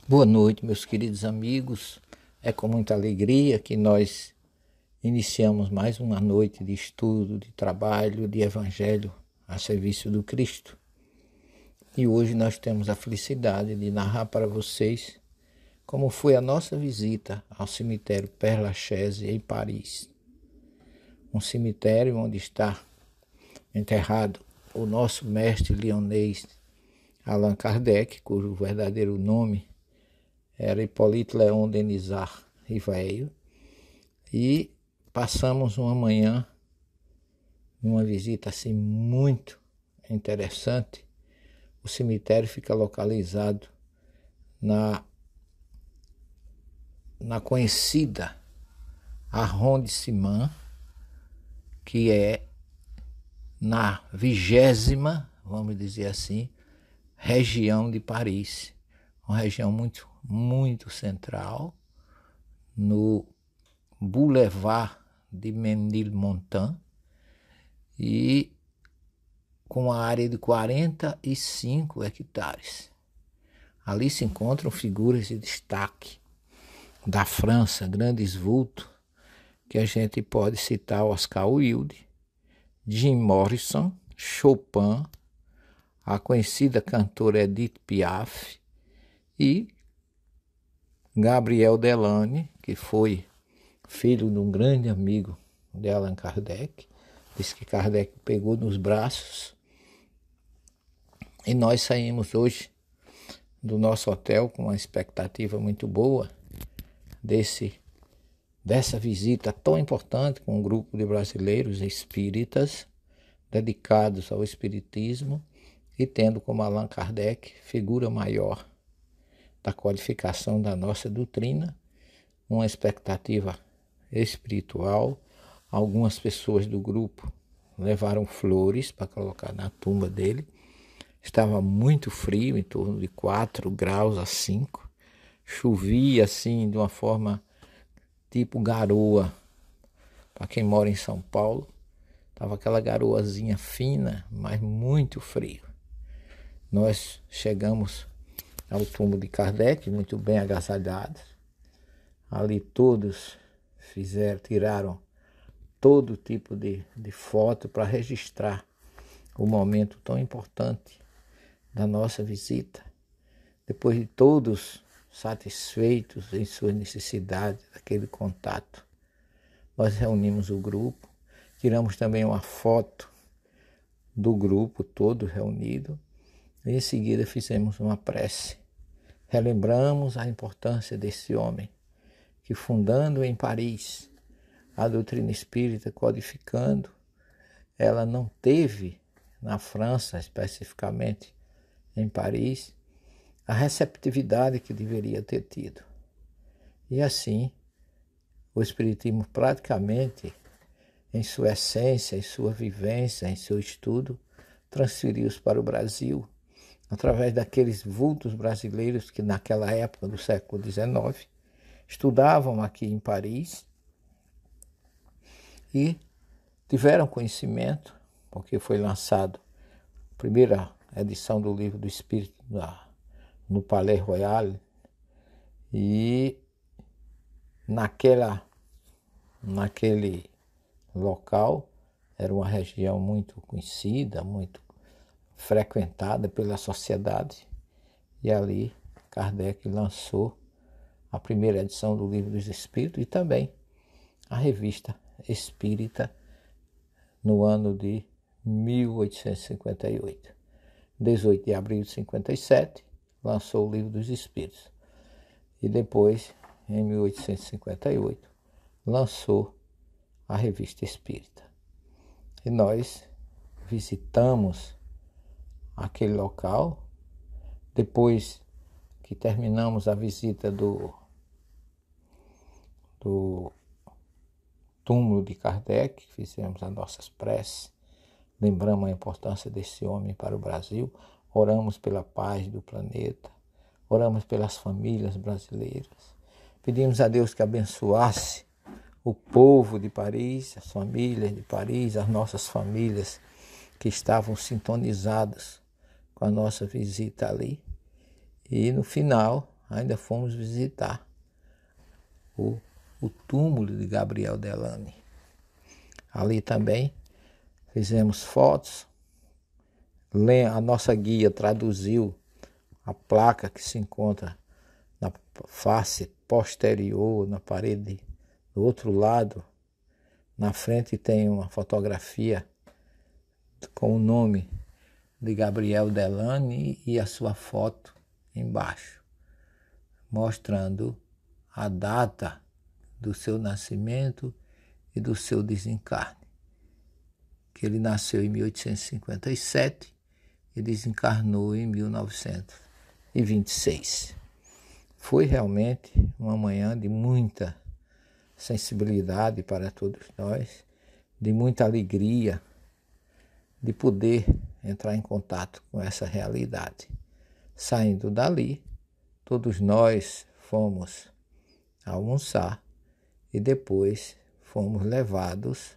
Boa noite, meus queridos amigos. É com muita alegria que nós iniciamos mais uma noite de estudo, de trabalho, de evangelho a serviço do Cristo. E hoje nós temos a felicidade de narrar para vocês como foi a nossa visita ao cemitério Père Lachaise em Paris. Um cemitério onde está enterrado o nosso mestre lyonnês Allan Kardec, cujo verdadeiro nome era Hippolyte Léon Denisard Rivail, e passamos uma manhã numa visita assim muito interessante. O cemitério fica localizado na conhecida Arrondissement, que é na 20ª, vamos dizer assim, região de Paris, uma região muito central, no Boulevard de Ménilmontant, e com uma área de 45 hectares. Ali se encontram figuras de destaque da França, grandes vultos, que a gente pode citar Oscar Wilde, Jim Morrison, Chopin, a conhecida cantora Edith Piaf e Gabriel Delane, que foi filho de um grande amigo de Allan Kardec. Diz que Kardec pegou nos braços. E nós saímos hoje do nosso hotel com uma expectativa muito boa dessa visita tão importante com um grupo de brasileiros espíritas dedicados ao espiritismo e tendo como Allan Kardec figura maior da codificação da nossa doutrina, uma expectativa espiritual. Algumas pessoas do grupo levaram flores para colocar na tumba dele. Estava muito frio, em torno de 4 graus a 5. Chovia assim de uma forma tipo garoa. Para quem mora em São Paulo, estava aquela garoazinha fina, mas muito frio. Nós chegamos ao túmulo de Kardec, muito bem agasalhados. Ali todos tiraram todo tipo de foto para registrar o momento tão importante da nossa visita. Depois de todos satisfeitos em suas necessidades, daquele contato, nós reunimos o grupo, tiramos também uma foto do grupo todo reunido e em seguida fizemos uma prece. Relembramos a importância desse homem que, fundando em Paris a doutrina espírita, codificando, ela não teve na França, especificamente em Paris, a receptividade que deveria ter tido. E assim, o espiritismo praticamente, em sua essência, em sua vivência, em seu estudo, transferiu-se para o Brasil, através daqueles vultos brasileiros que naquela época do século XIX estudavam aqui em Paris e tiveram conhecimento, porque foi lançado a primeira edição do Livro do Espírito no Palais Royal, e naquele local era uma região muito conhecida, muito frequentada pela sociedade, e ali Kardec lançou a primeira edição do Livro dos Espíritos e também a Revista Espírita no ano de 1858. 18 de abril de 57, lançou o Livro dos Espíritos. E depois, em 1858, lançou a Revista Espírita. E nós visitamos aquele local. Depois que terminamos a visita do túmulo de Kardec, fizemos as nossas preces, lembramos a importância desse homem para o Brasil, oramos pela paz do planeta, oramos pelas famílias brasileiras, pedimos a Deus que abençoasse o povo de Paris, as famílias de Paris, as nossas famílias que estavam sintonizadas com a nossa visita ali. E no final, ainda fomos visitar o túmulo de Gabriel Delany. Ali também fizemos fotos. A nossa guia traduziu a placa que se encontra na face posterior, na parede do outro lado. Na frente tem uma fotografia com o nome de Gabriel Delany e a sua foto embaixo, mostrando a data do seu nascimento e do seu desencarne. Que ele nasceu em 1857 e desencarnou em 1926. Foi realmente uma manhã de muita sensibilidade para todos nós, de muita alegria de poder entrar em contato com essa realidade. Saindo dali, todos nós fomos almoçar e depois fomos levados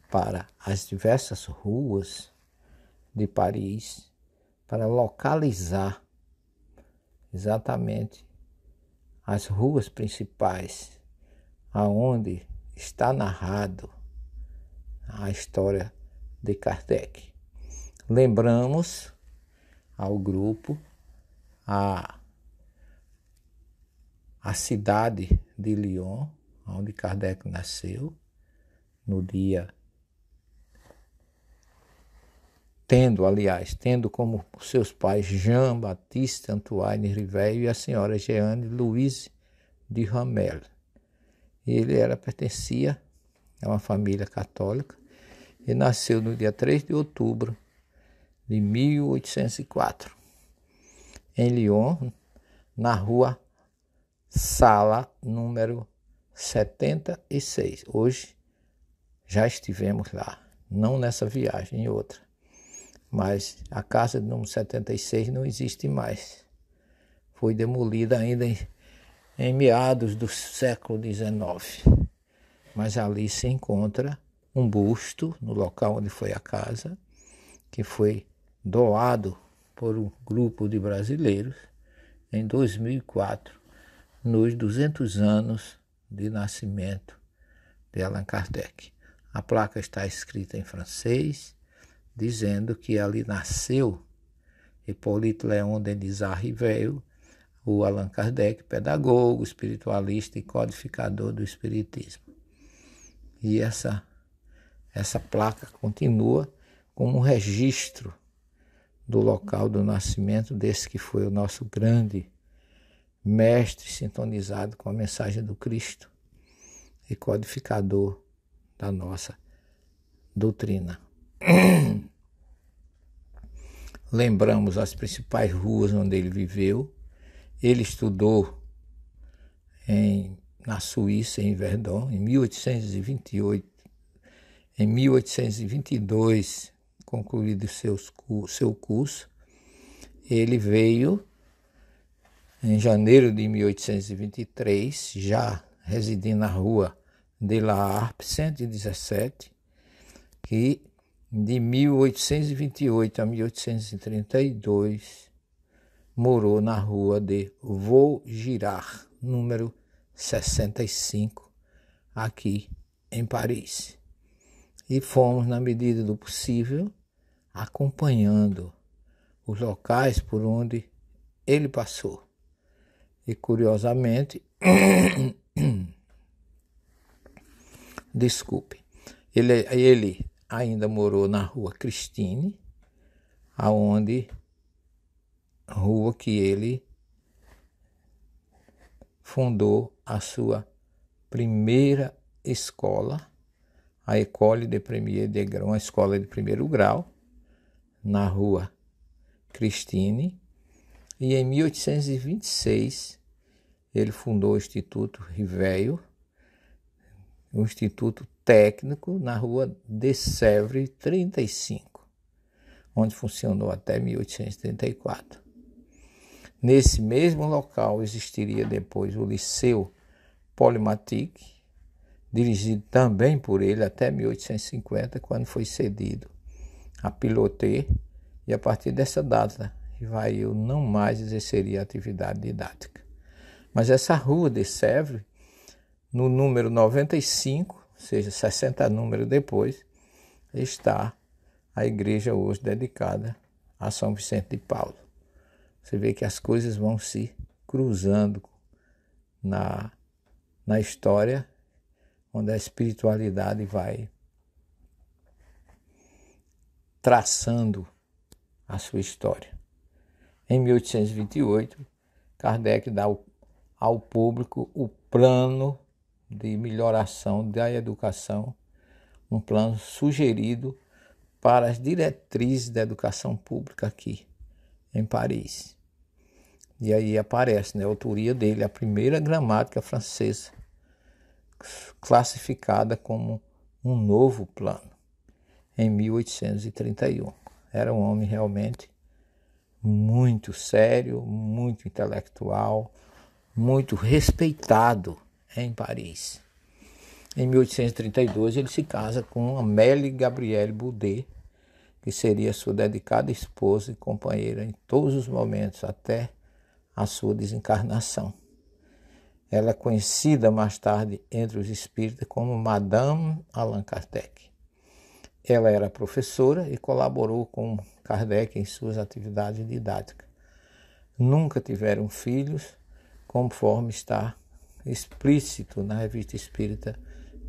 para as diversas ruas de Paris para localizar exatamente as ruas principais aonde está narrado a história de Kardec. Lembramos ao grupo a cidade de Lyon, onde Kardec nasceu, no dia tendo como seus pais Jean-Baptiste Antoine Riveil e a senhora Jeanne Louise de Ramel. Ele pertencia a uma família católica e nasceu no dia 3 de outubro de 1804, em Lyon, na rua Sala, número 76. Hoje já estivemos lá, não nessa viagem, em outra. Mas a casa de número 76 não existe mais. Foi demolida ainda em meados do século XIX. Mas ali se encontra um busto no local onde foi a casa, que foi doado por um grupo de brasileiros em 2004, nos 200 anos de nascimento de Allan Kardec. A placa está escrita em francês, dizendo que ali nasceu Hippolyte Léon Denisard Riveil, o Allan Kardec, pedagogo, espiritualista e codificador do espiritismo. E essa placa continua como um registro do local do nascimento desse que foi o nosso grande mestre sintonizado com a mensagem do Cristo e codificador da nossa doutrina. Lembramos as principais ruas onde ele viveu. Ele estudou na Suíça, em Verdun, em 1828. Em 1822, concluído seu curso, ele veio em janeiro de 1823, já residindo na rua de La Harpe, 117, que de 1828 a 1832 morou na rua de Vaugirard, número 65, aqui em Paris. E fomos, na medida do possível, acompanhando os locais por onde ele passou. E, curiosamente, ele ainda morou na rua Christine, rua que ele fundou a sua primeira escola, a École de Premier Degré, uma escola de primeiro grau, na rua Christine. E em 1826 ele fundou o Instituto Riveil, um instituto técnico na rua de Sèvres 35, onde funcionou até 1834. Nesse mesmo local existiria depois o Liceu Polymathique, dirigido também por ele até 1850, quando foi cedido a Piloté, e a partir dessa data Riveil não mais exerceria atividade didática. Mas essa rua de Sèvres, no número 95, ou seja, 60 números depois, está a igreja hoje dedicada a São Vicente de Paulo. Você vê que as coisas vão se cruzando na história, onde a espiritualidade vai traçando a sua história. Em 1828, Kardec dá ao público o plano de melhoração da educação, um plano sugerido para as diretrizes da educação pública aqui em Paris. E aí aparece, a autoria dele, a primeira gramática francesa, classificada como um novo plano, em 1831. Era um homem realmente muito sério, muito intelectual, muito respeitado em Paris. Em 1832, ele se casa com Amélie Gabrielle Boudet, que seria sua dedicada esposa e companheira em todos os momentos, até a sua desencarnação. Ela é conhecida mais tarde entre os espíritas como Madame Allan Kardec. Ela era professora e colaborou com Kardec em suas atividades didáticas. Nunca tiveram filhos, conforme está explícito na Revista Espírita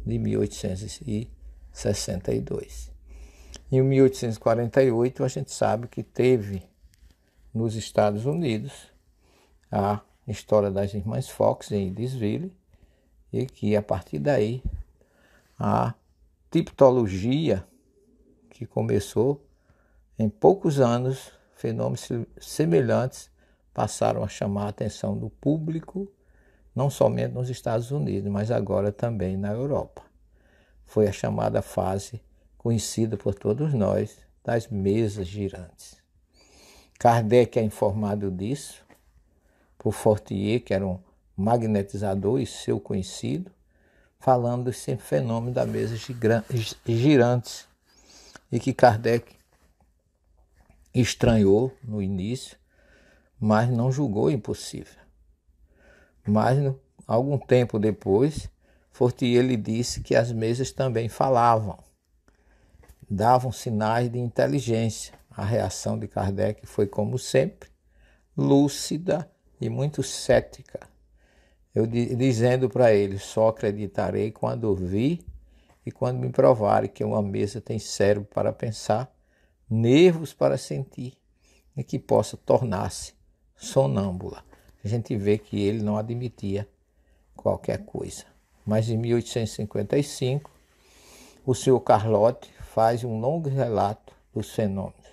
de 1862. Em 1848, a gente sabe que teve nos Estados Unidos a história das Irmãs Fox em Edithville, e que a partir daí a tipologia que começou em poucos anos, fenômenos semelhantes passaram a chamar a atenção do público, não somente nos Estados Unidos, mas agora também na Europa. Foi a chamada fase conhecida por todos nós das mesas girantes. Kardec é informado disso por Fortier, que era um magnetizador e seu conhecido, falando desse fenômeno da mesa girantes, e que Kardec estranhou no início, mas não julgou impossível. Mas algum tempo depois, Fortier lhe disse que as mesas também falavam, davam sinais de inteligência. A reação de Kardec foi, como sempre, lúcida e muito cética. Eu dizendo para ele: só acreditarei quando vi e quando me provarem que uma mesa tem cérebro para pensar, nervos para sentir e que possa tornar-se sonâmbula. A gente vê que ele não admitia qualquer coisa. Mas em 1855, o senhor Carlotti faz um longo relato dos fenômenos.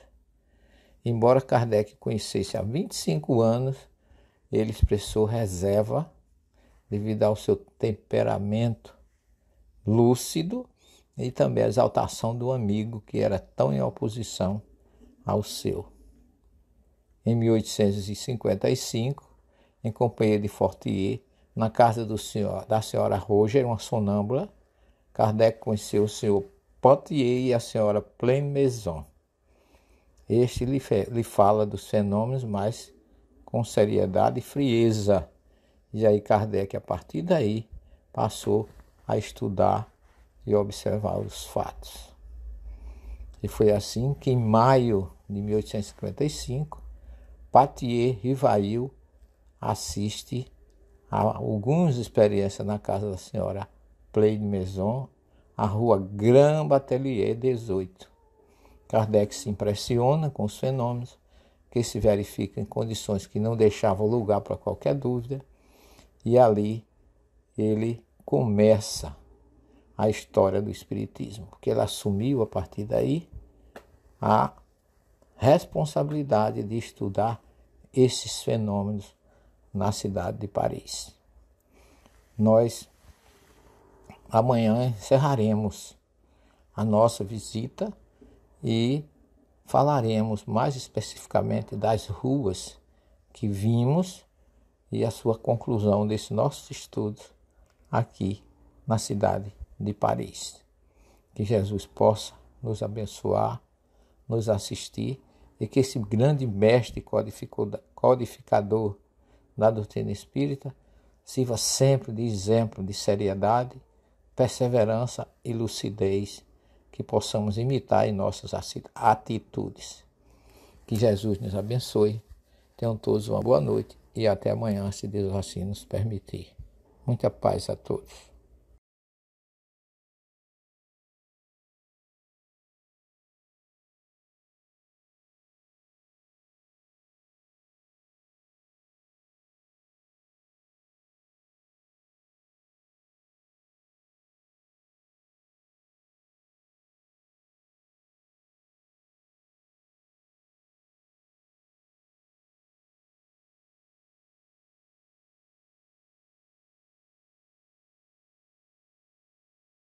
Embora Kardec conhecesse há 25 anos, ele expressou reserva devido ao seu temperamento lúcido e também a exaltação do amigo que era tão em oposição ao seu. Em 1855, em companhia de Fortier, na casa da senhora Roger, uma sonâmbula, Kardec conheceu o senhor Potier e a senhora Pleine-Maison. Este lhe fala dos fenômenos, mas com seriedade e frieza. E aí Kardec, a partir daí, passou a estudar e observar os fatos. E foi assim que, em maio de 1855, Potier Rivail assiste a algumas experiências na casa da senhora Pleine-Maison, a rua Grand Batelier 18. Kardec se impressiona com os fenômenos, que se verificam em condições que não deixavam lugar para qualquer dúvida, e ali ele começa a história do Espiritismo, porque ele assumiu a partir daí a responsabilidade de estudar esses fenômenos na cidade de Paris. Nós amanhã encerraremos a nossa visita e falaremos mais especificamente das ruas que vimos e a sua conclusão desse nosso estudo aqui na cidade de Paris. Que Jesus possa nos abençoar, nos assistir e que esse grande mestre codificador da doutrina espírita sirva sempre de exemplo de seriedade, perseverança e lucidez que possamos imitar em nossas atitudes. Que Jesus nos abençoe. Tenham todos uma boa noite e até amanhã, se Deus assim nos permitir. Muita paz a todos.